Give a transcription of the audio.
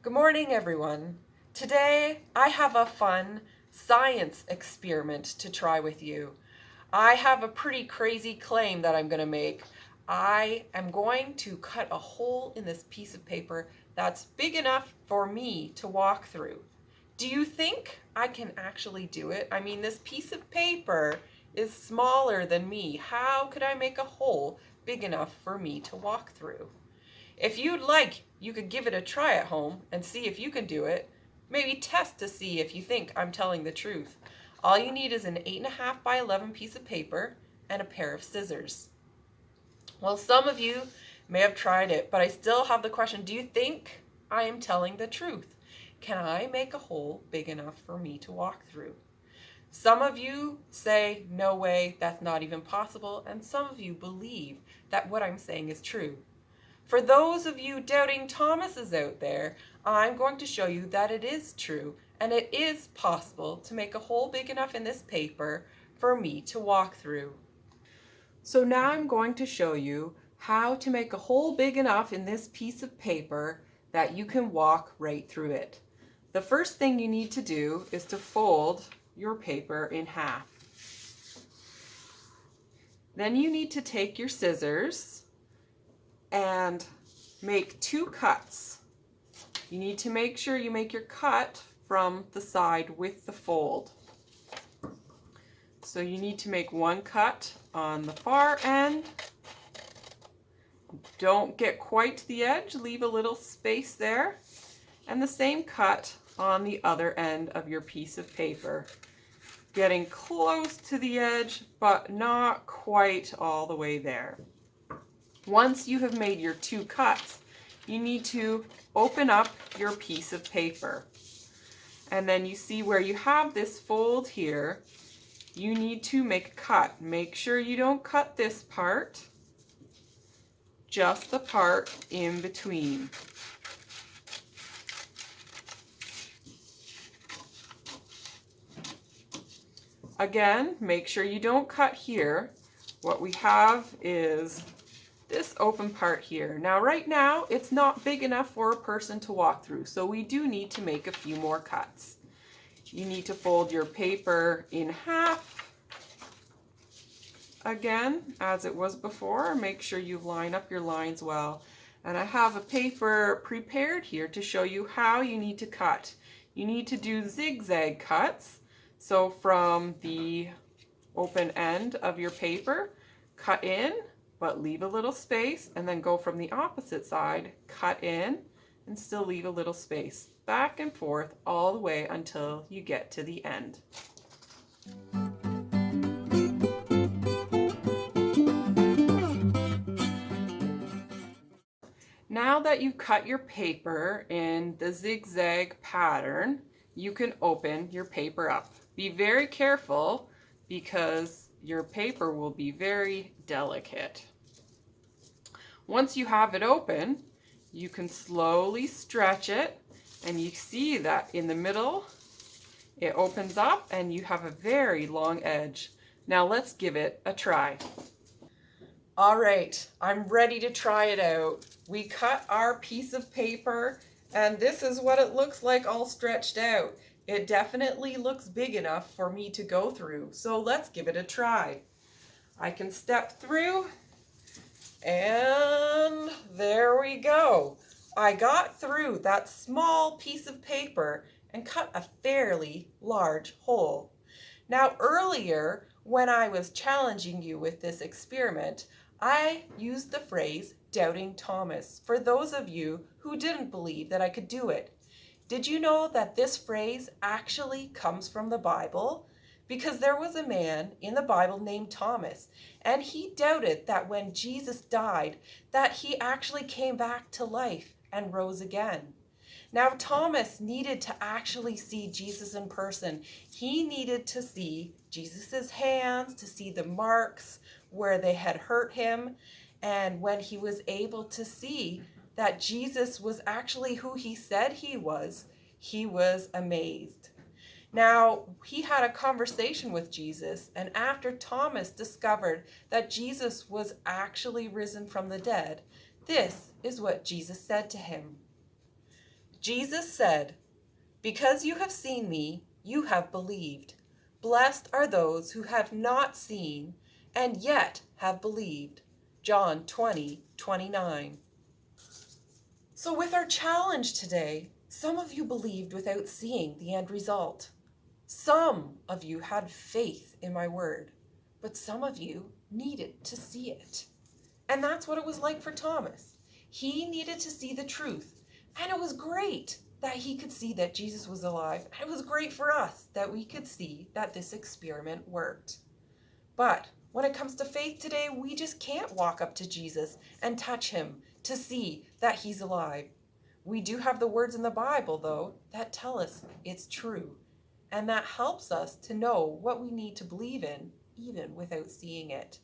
Good morning, everyone. Today, I have a fun science experiment to try with you. I have a pretty crazy claim that I'm going to make. I am going to cut a hole in this piece of paper that's big enough for me to walk through. Do you think I can actually do it? I mean, this piece of paper is smaller than me. How could I make a hole big enough for me to walk through? If you'd like, you could give it a try at home and see if you can do it. Maybe test to see if you think I'm telling the truth. All you need is an 8.5 by 11 piece of paper and a pair of scissors. Well, some of you may have tried it, but I still have the question, do you think I am telling the truth? Can I make a hole big enough for me to walk through? Some of you say, no way, that's not even possible, and some of you believe that what I'm saying is true. For those of you doubting Thomases out there, I'm going to show you that it is true and it is possible to make a hole big enough in this paper for me to walk through. So now I'm going to show you how to make a hole big enough in this piece of paper that you can walk right through it. The first thing you need to do is to fold your paper in half. Then you need to take your scissors and make 2 cuts. You need to make sure you make your cut from the side with the fold. So you need to make 1 cut on the far end. Don't get quite to the edge, leave a little space there. And the same cut on the other end of your piece of paper. Getting close to the edge, but not quite all the way there. Once you have made your 2 cuts, you need to open up your piece of paper. And then you see where you have this fold here, you need to make a cut. Make sure you don't cut this part, just the part in between. Again, make sure you don't cut here. What we have is this open part here. Now right now it's not big enough for a person to walk through, so we do need to make a few more cuts. You need to fold your paper in half again as it was before. Make sure you line up your lines well. And I have a paper prepared here to show you how you need to cut. You need to do zigzag cuts. So from the open end of your paper, cut in, but leave a little space, and then go from the opposite side, cut in, and still leave a little space. Back and forth all the way until you get to the end. Now that you've cut your paper in the zigzag pattern, you can open your paper up. Be very careful because your paper will be very delicate. Once you have it open, you can slowly stretch it, and you see that in the middle it opens up and you have a very long edge. Now let's give it a try. All right, I'm ready to try it out. We cut our piece of paper and this is what it looks like all stretched out. It definitely looks big enough for me to go through, so let's give it a try. I can step through, and there we go. I got through that small piece of paper and cut a fairly large hole. Now earlier, when I was challenging you with this experiment, I used the phrase doubting Thomas for those of you who didn't believe that I could do it. Did you know that this phrase actually comes from the Bible? Because there was a man in the Bible named Thomas, and he doubted that when Jesus died, that he actually came back to life and rose again. Now, Thomas needed to actually see Jesus in person. He needed to see Jesus's hands, to see the marks where they had hurt him. And when he was able to see that Jesus was actually who he said he was amazed. Now, he had a conversation with Jesus, and after Thomas discovered that Jesus was actually risen from the dead, this is what Jesus said to him. Jesus said, "Because you have seen me, you have believed. Blessed are those who have not seen and yet have believed." John 20:29. So, with our challenge today, some of you believed without seeing the end result. Some of you had faith in my word, but some of you needed to see it. And that's what it was like for Thomas. He needed to see the truth. And it was great that he could see that Jesus was alive. And it was great for us that we could see that this experiment worked. But when it comes to faith today, we just can't walk up to Jesus and touch him to see that he's alive. We do have the words in the Bible, though, that tell us it's true. And that helps us to know what we need to believe in, even without seeing it.